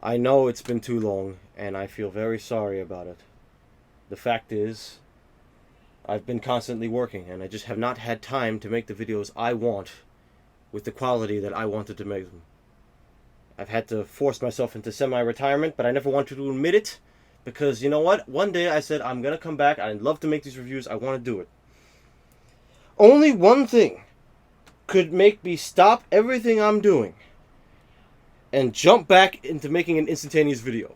I know it's been too long, and I feel very sorry about it. The fact is, I've been constantly working, and I just have not had time to make the videos I want with the quality that I wanted to make them. I've had to force myself into semi-retirement, but I never wanted to admit it, because you know what? One day I said, I'm going to come back, I'd love to make these reviews, I want to do it. Only one thing could make me stop everything I'm doing and jump back into making an instantaneous video.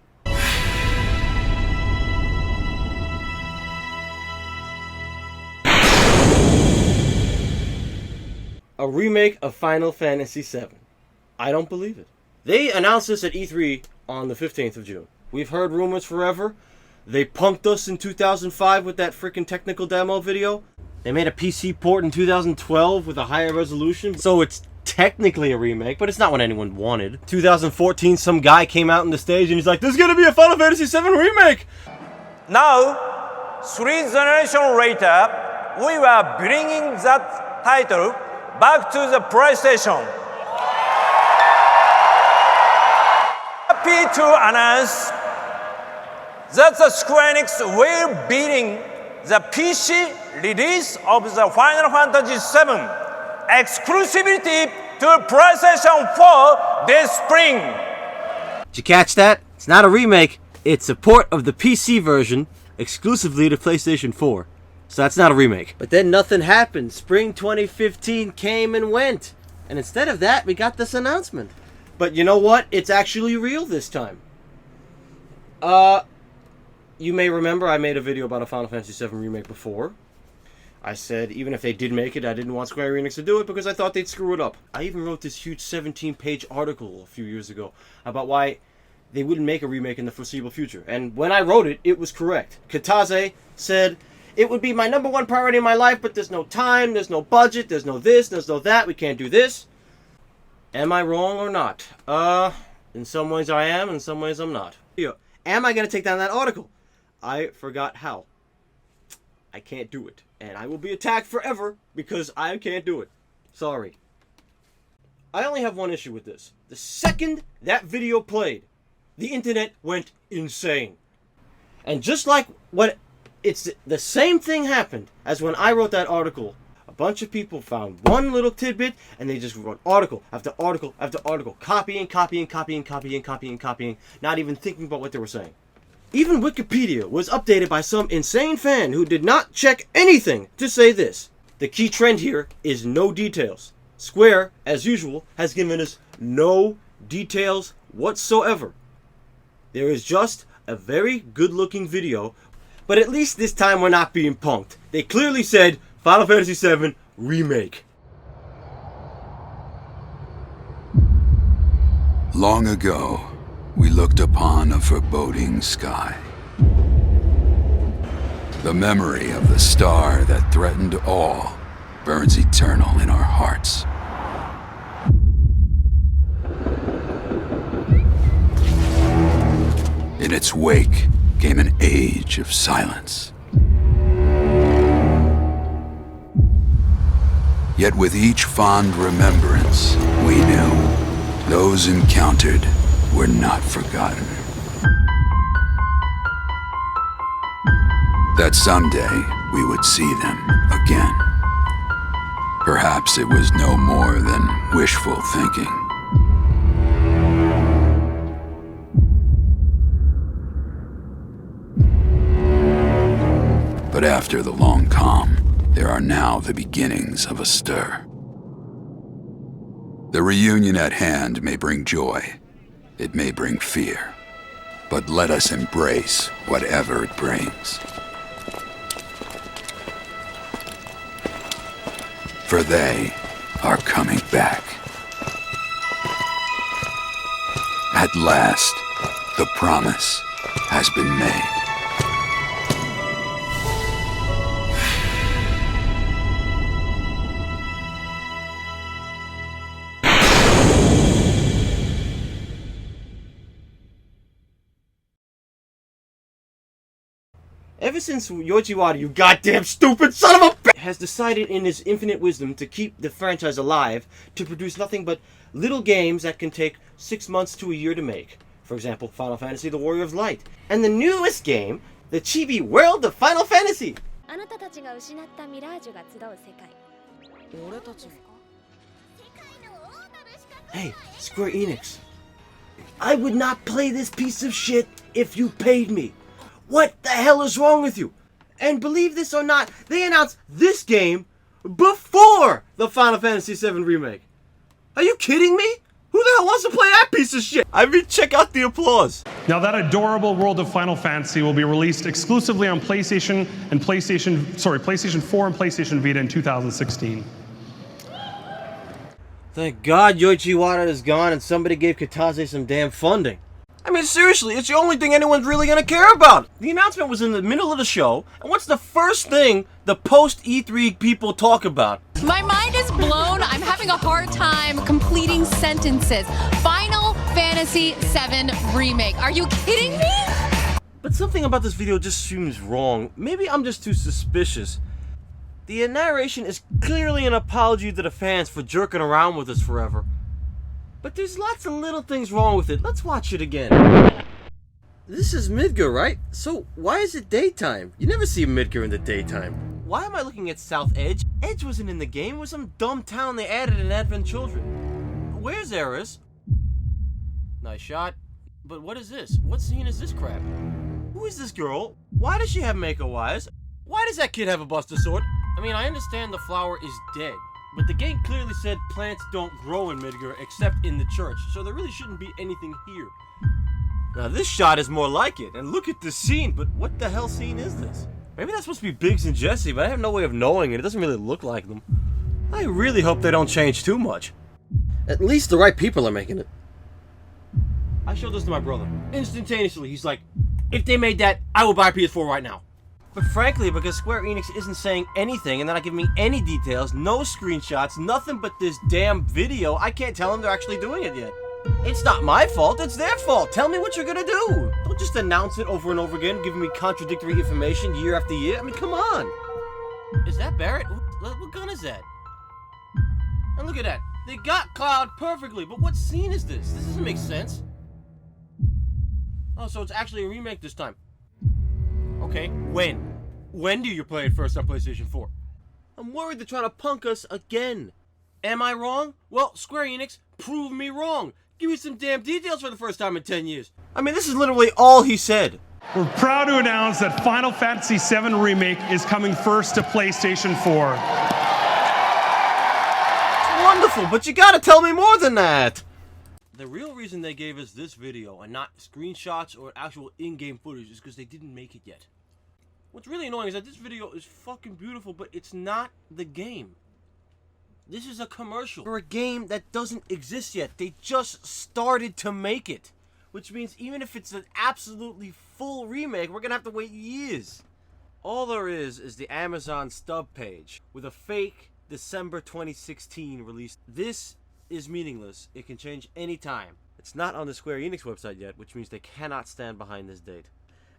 A remake of Final Fantasy VII. I don't believe it. They announced this at E3 on the 15th of June. We've heard rumors forever. They punked us in 2005 with that freaking technical demo video. They made a PC port in 2012 with a higher resolution, so it's technically a remake, but it's not what anyone wanted. 2014, some guy came out on the stage and he's like, "There's gonna be a Final Fantasy VII remake!" Now, 3 generations later, we were bringing that title back to the PlayStation. Happy to announce that the Square Enix will begin the PC release of the Final Fantasy VII exclusivity to PlayStation 4 this spring. Did you catch that? It's not a remake, it's a port of the PC version exclusively to PlayStation 4. So that's not a remake. But then nothing happened. Spring 2015 came and went. And instead of that, we got this announcement. But you know what? It's actually real this time. You may remember I made a video about a Final Fantasy VII remake before. I said even if they did make it, I didn't want Square Enix to do it because I thought they'd screw it up. I even wrote this huge 17-page article a few years ago about why they wouldn't make a remake in the foreseeable future. And when I wrote it, it was correct. Kataze said, "It would be my #1 priority in my life, but there's no time, there's no budget, there's no this, there's no that, we can't do this." Am I wrong or not? In some ways I am, in some ways I'm not. Am I going to take down that article? I forgot how. I can't do it. And I will be attacked forever because I can't do it. Sorry. I only have one issue with this. The second that video played, the internet went insane. And just like what it's the same thing happened as when I wrote that article. A bunch of people found one little tidbit and they just wrote article after article after article, copying, not even thinking about what they were saying. Even Wikipedia was updated by some insane fan who did not check anything to say this. The key trend here is no details. Square, as usual, has given us no details whatsoever. There is just a very good-looking video, but at least this time we're not being punked. They clearly said Final Fantasy VII Remake. Long ago, we looked upon a foreboding sky. The memory of the star that threatened all burns eternal in our hearts. In its wake came an age of silence. Yet with each fond remembrance, we knew those encountered were not forgotten. That someday we would see them again. Perhaps it was no more than wishful thinking. But after the long calm, there are now the beginnings of a stir. The reunion at hand may bring joy. It may bring fear, but let us embrace whatever it brings. For they are coming back. At last, the promise has been made. Ever since Yoichi Wada, you goddamn stupid son of a bitch, has decided in his infinite wisdom to keep the franchise alive, to produce nothing but little games that can take 6 months to a year to make. For example, Final Fantasy The Warrior of Light. And the newest game, the Chibi World of Final Fantasy! あなたたちが失ったミラージュが集う世界。俺たち。 Hey, Square Enix. I would not play this piece of shit if you paid me. What the hell is wrong with you? And believe this or not, they announced this game before the Final Fantasy VII Remake. Are you kidding me? Who the hell wants to play that piece of shit? I mean, check out the applause. Now that adorable world of Final Fantasy will be released exclusively on PlayStation 4 and PlayStation Vita in 2016. Thank God Yoichi Wada is gone and somebody gave Kitase some damn funding. I mean, seriously, it's the only thing anyone's really gonna care about. The announcement was in the middle of the show, and what's the first thing the post-E3 people talk about? My mind is blown. I'm having a hard time completing sentences. Final Fantasy VII Remake. Are you kidding me? But something about this video just seems wrong. Maybe I'm just too suspicious. The narration is clearly an apology to the fans for jerking around with us forever. But there's lots of little things wrong with it. Let's watch it again. This is Midgar, right? So why is it daytime? You never see Midgar in the daytime. Why am I looking at South Edge? Edge wasn't in the game. It was some dumb town they added in Advent Children. Where's Eris? Nice shot. But what is this? What scene is this crap? Who is this girl? Why does she have Mako eyes? Why does that kid have a Buster Sword? I mean, I understand the flower is dead, but the game clearly said plants don't grow in Midgar except in the church, so there really shouldn't be anything here. Now this shot is more like it, and look at this scene, but what the hell scene is this? Maybe that's supposed to be Biggs and Jesse, but I have no way of knowing it. It doesn't really look like them. I really hope they don't change too much. At least the right people are making it. I showed this to my brother. Instantaneously, he's like, if they made that, I will buy a PS4 right now. But frankly, because Square Enix isn't saying anything and they're not giving me any details, no screenshots, nothing but this damn video, I can't tell them they're actually doing it yet. It's not my fault, it's their fault. Tell me what you're gonna do. Don't just announce it over and over again, giving me contradictory information year after year. I mean, come on. Is that Barrett? What gun is that? And look at that. They got Cloud perfectly, but what scene is this? This doesn't make sense. Oh, so it's actually a remake this time. Okay, when? When do you play it first on PlayStation 4? I'm worried they're trying to punk us again. Am I wrong? Well, Square Enix, prove me wrong. Give me some damn details for the first time in 10 years. I mean, this is literally all he said. We're proud to announce that Final Fantasy VII Remake is coming first to PlayStation 4. It's wonderful, but you gotta tell me more than that. The real reason they gave us this video and not screenshots or actual in-game footage is because they didn't make it yet. What's really annoying is that this video is fucking beautiful, but it's not the game. This is a commercial for a game that doesn't exist yet. They just started to make it. Which means even if it's an absolutely full remake, we're gonna have to wait years. All there is the Amazon stub page with a fake December 2016 release. This is meaningless. It can change any time. It's not on the Square Enix website yet, which means they cannot stand behind this date.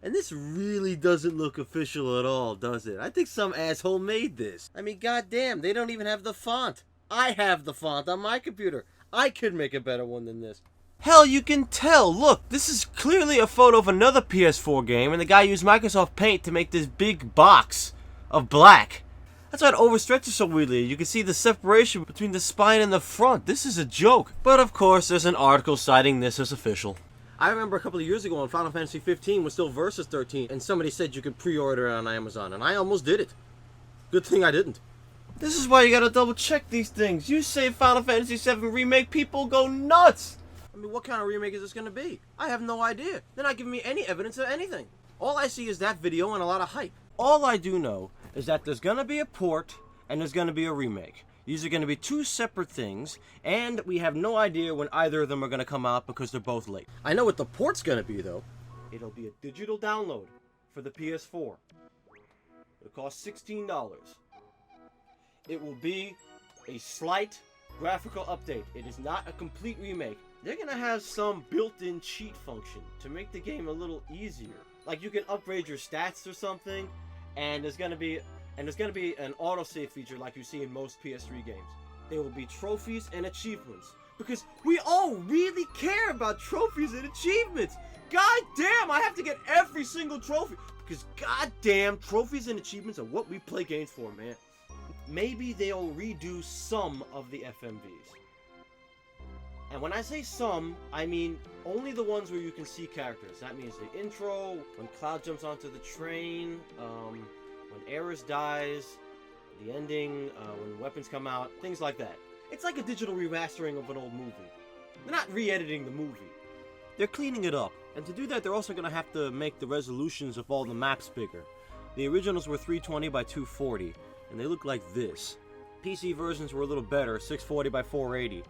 And this really doesn't look official at all, does it? I think some asshole made this. I mean, goddamn, they don't even have the font. I have the font on my computer. I could make a better one than this. Hell, you can tell. Look, this is clearly a photo of another PS4 game, and the guy used Microsoft Paint to make this big box of black. That's why it overstretches so weirdly. You can see the separation between the spine and the front. This is a joke. But of course, there's an article citing this as official. I remember a couple of years ago when Final Fantasy 15 was still Versus 13, and somebody said you could pre-order it on Amazon, and I almost did it. Good thing I didn't. This is why you gotta double check these things. You say Final Fantasy 7 Remake, people go nuts! I mean, what kind of remake is this gonna be? I have no idea. They're not giving me any evidence of anything. All I see is that video and a lot of hype. All I do know is that there's gonna be a port, and there's gonna be a remake. These are gonna be two separate things, and we have no idea when either of them are gonna come out because they're both late. I know what the port's gonna be, though. It'll be a digital download for the PS4. It'll cost $16. It will be a slight graphical update. It is not a complete remake. They're gonna have some built-in cheat function to make the game a little easier. Like you can upgrade your stats or something, and there's gonna be an autosave feature like you see in most PS3 games. There will be trophies and achievements, Because we all really care about trophies and achievements. God damn, I have to get every single trophy. Because goddamn, trophies and achievements are what we play games for, man. Maybe they'll redo some of the FMVs. And when I say some, I mean only the ones where you can see characters. That means the intro, when Cloud jumps onto the train, when Ares dies, the ending, when weapons come out, things like that. It's like a digital remastering of an old movie. They're not re-editing the movie. They're cleaning it up. And to do that, they're also going to have to make the resolutions of all the maps bigger. The originals were 320 by 240, and they look like this. PC versions were a little better, 640 by 480.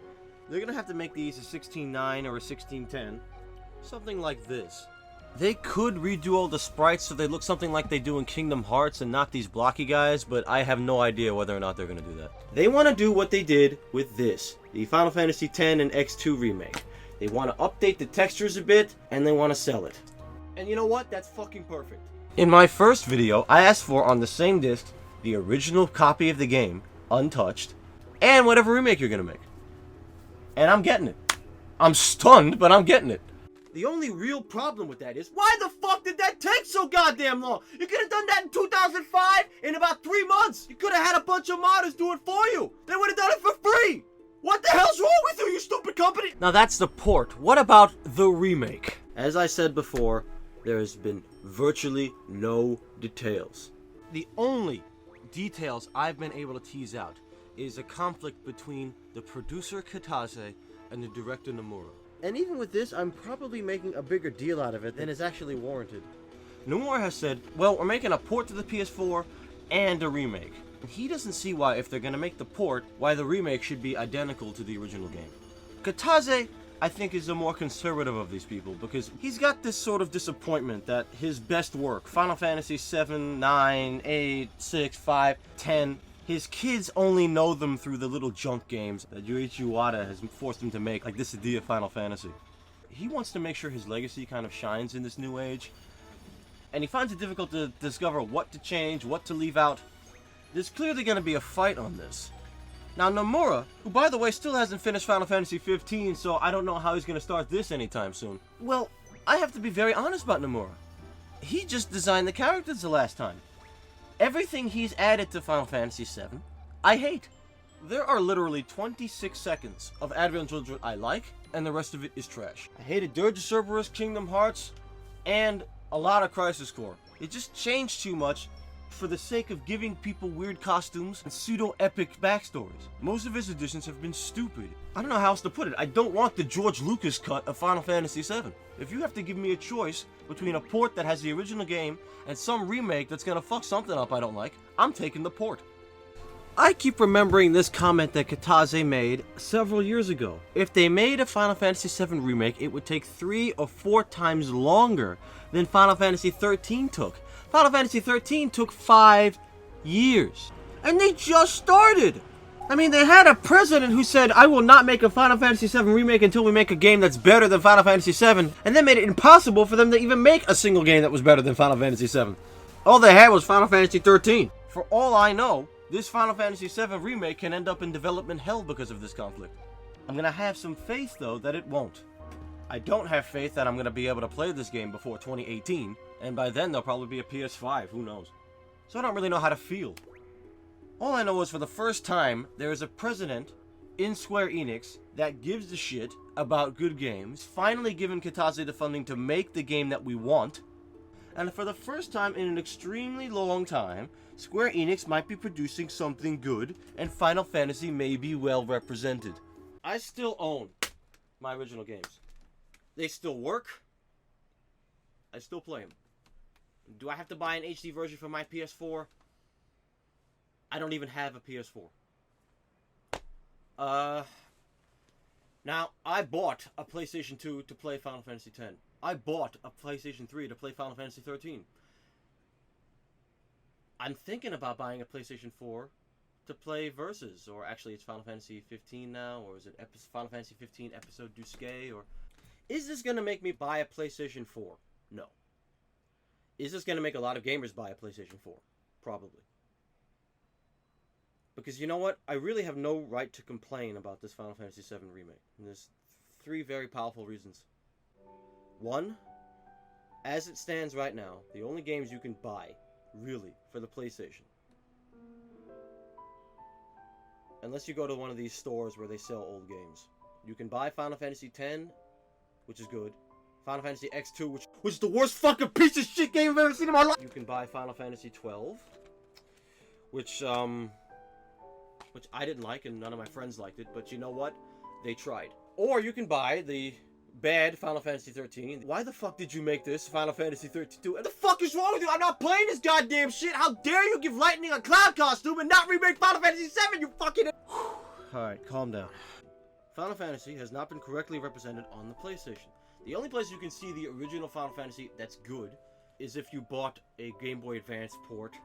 They're going to have to make these a 16:9 or a 16:10. Something like this. They could redo all the sprites so they look something like they do in Kingdom Hearts and not these blocky guys, but I have no idea whether or not they're going to do that. They want to do what they did with this, the Final Fantasy X and X2 remake. They want to update the textures a bit, and they want to sell it. And you know what? That's fucking perfect. In my first video, I asked for, on the same disc, the original copy of the game, untouched, and whatever remake you're going to make. And I'm getting it. I'm stunned, but I'm getting it. The only real problem with that is, why the fuck did that take so goddamn long? You could have done that in 2005 in about 3 months. You could have had a bunch of modders do it for you. They would have done it for free. What the hell's wrong with you, you stupid company? Now that's the port. What about the remake? As I said before, there has been virtually no details. The only details I've been able to tease out is a conflict between the producer Kitase and the director Nomura. And even with this, I'm probably making a bigger deal out of it than is actually warranted. Nomura has said, well, we're making a port to the PS4 and a remake. He doesn't see why, if they're going to make the port, why the remake should be identical to the original game. Kitase, I think, is the more conservative of these people, because he's got this sort of disappointment that his best work, Final Fantasy 7, 9, 8, 6, 5, 10, his kids only know them through the little junk games that Yuichi Wada has forced him to make, like this Idea Final Fantasy. He wants to make sure his legacy kind of shines in this new age, and he finds it difficult to discover what to change, what to leave out. There's clearly going to be a fight on this. Now Nomura, who by the way still hasn't finished Final Fantasy 15, so I don't know how he's going to start this anytime soon. Well, I have to be very honest about Nomura. He just designed the characters the last time. Everything he's added to Final Fantasy 7, I hate. There are literally 26 seconds of Advent Children I like, and the rest of it is trash. I hated Dirge of Cerberus, Kingdom Hearts, and a lot of Crisis Core. It just changed too much for the sake of giving people weird costumes and pseudo-epic backstories. Most of his additions have been stupid. I don't know how else to put it. I don't want the George Lucas cut of Final Fantasy 7. If you have to give me a choice between a port that has the original game and some remake that's gonna fuck something up I don't like, I'm taking the port. I keep remembering this comment that Kitase made several years ago. If they made a Final Fantasy 7 remake, it would take 3 or 4 times longer than Final Fantasy 13 took. Final Fantasy 13 took 5 years. And they just started! I mean, they had a president who said, I will not make a Final Fantasy 7 remake until we make a game that's better than Final Fantasy 7, and then made it impossible for them to even make a single game that was better than Final Fantasy 7. All they had was Final Fantasy 13. For all I know, this Final Fantasy 7 remake can end up in development hell because of this conflict. I'm gonna have some faith, though, that it won't. I don't have faith that I'm gonna be able to play this game before 2018, and by then there'll probably be a PS5, who knows. So I don't really know how to feel. All I know is for the first time, there is a president in Square Enix that gives a shit about good games, finally giving Kitase the funding to make the game that we want, and for the first time in an extremely long time, Square Enix might be producing something good, and Final Fantasy may be well represented. I still own my original games. They still work. I still play them. Do I have to buy an HD version for my PS4? I don't even have a PS4. Now, I bought a PlayStation 2 to play Final Fantasy X. I bought a PlayStation 3 to play Final Fantasy 13. I'm thinking about buying a PlayStation 4 to play Versus, or actually it's Final Fantasy 15 now, or is it Final Fantasy 15 Episode Duske, or... Is this going to make me buy a PlayStation 4? No. Is this going to make a lot of gamers buy a PlayStation 4? Probably. Because you know what? I really have no right to complain about this Final Fantasy VII Remake. And there's 3 very powerful reasons. 1, as it stands right now, the only games you can buy, really, for the PlayStation, unless you go to one of these stores where they sell old games, you can buy Final Fantasy X, which is good. Final Fantasy X2, which is the worst fucking piece of shit game I've ever seen in my life. You can buy Final Fantasy 12, which I didn't like and none of my friends liked it, but you know what? They tried. Or you can buy the bad Final Fantasy 13. Why the fuck did you make this Final Fantasy 13? What the fuck is wrong with you? I'm not playing this goddamn shit. How dare you give Lightning a clown costume and not remake Final Fantasy 7, you fucking... Alright, calm down. Final Fantasy has not been correctly represented on the PlayStation. The only place you can see the original Final Fantasy that's good is if you bought a Game Boy Advance port,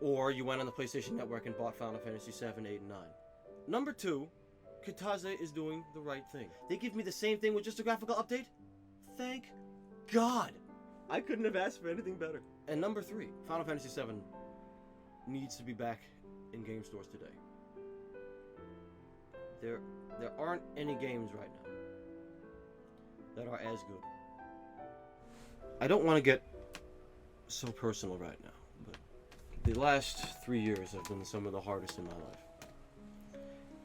or you went on the PlayStation Network and bought Final Fantasy 7, 8, and 9. Number 2, Kitase is doing the right thing. They give me the same thing with just a graphical update? Thank God! I couldn't have asked for anything better. And number 3, Final Fantasy 7 needs to be back in game stores today. There aren't any games right now that are as good. I don't want to get so personal right now, but the last 3 years have been some of the hardest in my life.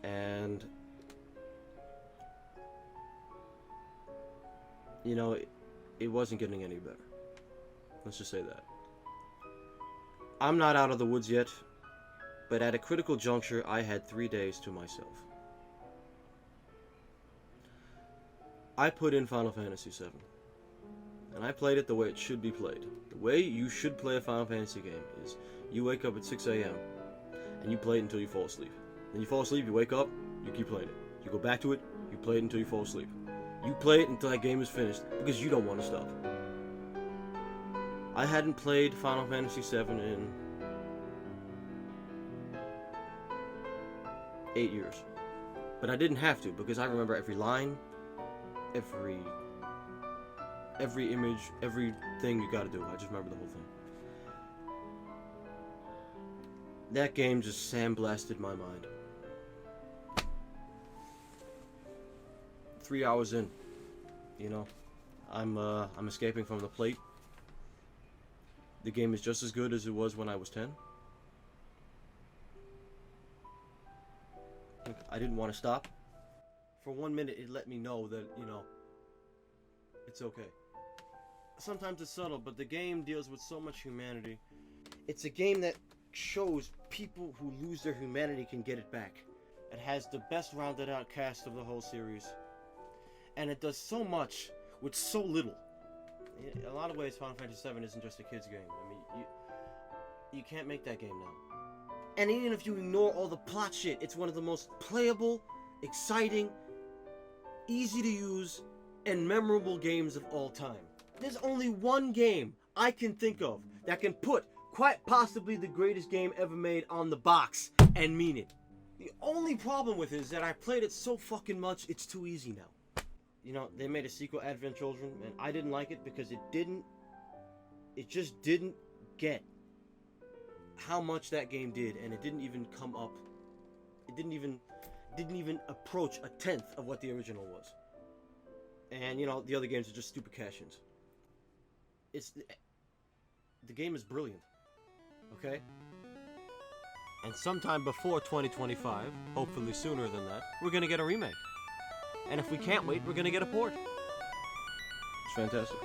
And, you know, it wasn't getting any better. Let's just say that. I'm not out of the woods yet, but at a critical juncture, I had 3 days to myself. I put in Final Fantasy VII, and I played it the way it should be played. The way you should play a Final Fantasy game is you wake up at 6 a.m. and you play it until you fall asleep. Then you fall asleep, you wake up, you keep playing it. You go back to it, you play it until you fall asleep. You play it until that game is finished, because you don't want to stop. I hadn't played Final Fantasy VII in 8 years. But I didn't have to, because I remember every line, every image, everything you gotta do. I just remember the whole thing. That game just sandblasted my mind. 3 hours in, you know, I'm escaping from the plate. The game is just as good as it was when I was 10. I didn't want to stop. For 1 minute, it let me know that, you know, it's okay. Sometimes it's subtle, but the game deals with so much humanity. It's a game that shows people who lose their humanity can get it back. It has the best rounded out cast of the whole series. And it does so much with so little. In a lot of ways, Final Fantasy VII isn't just a kid's game. I mean, you can't make that game now. And even if you ignore all the plot shit, it's one of the most playable, exciting, easy to use, and memorable games of all time. There's only one game I can think of that can put quite possibly the greatest game ever made on the box and mean it. The only problem with it is that I played it so fucking much, it's too easy now. You know, they made a sequel, Advent Children, and I didn't like it because it just didn't get how much that game did, and it didn't even come up. It didn't even approach a tenth of what the original was. And, you know, the other games are just stupid cash-ins. The game is brilliant. Okay? And sometime before 2025, hopefully sooner than that, we're gonna get a remake. And if we can't wait, we're gonna get a port. It's fantastic.